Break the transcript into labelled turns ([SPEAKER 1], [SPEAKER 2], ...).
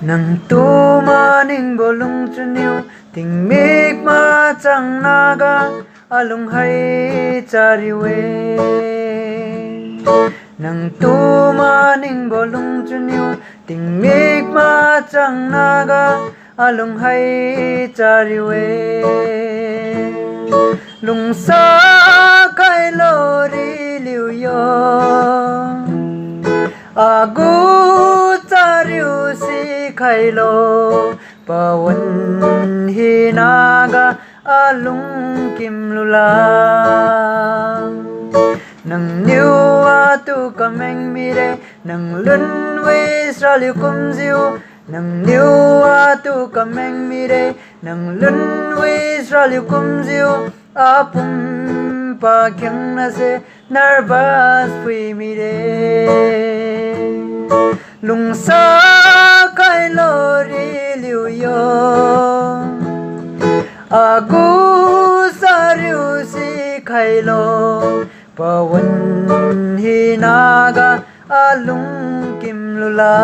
[SPEAKER 1] Nangtu maning bolung chuniu ting mik ma chang naga alung hai chariwe Nangtu maning bolung chuniu ting mik ma chang naga alung hai chariwe lung sa kai lori liu yo agu chariu si khai lo pawan hi naga alung kim lula nang niu tu kameng mi re nang lun we sra liu kum ziu nang niu tu kameng mi re nang lun we sra liu kum ziu apum pa kyang na se nervous pui mi re lung sa kai lori liu yo agu sariu si khai lo pawan hi naga alung kim lula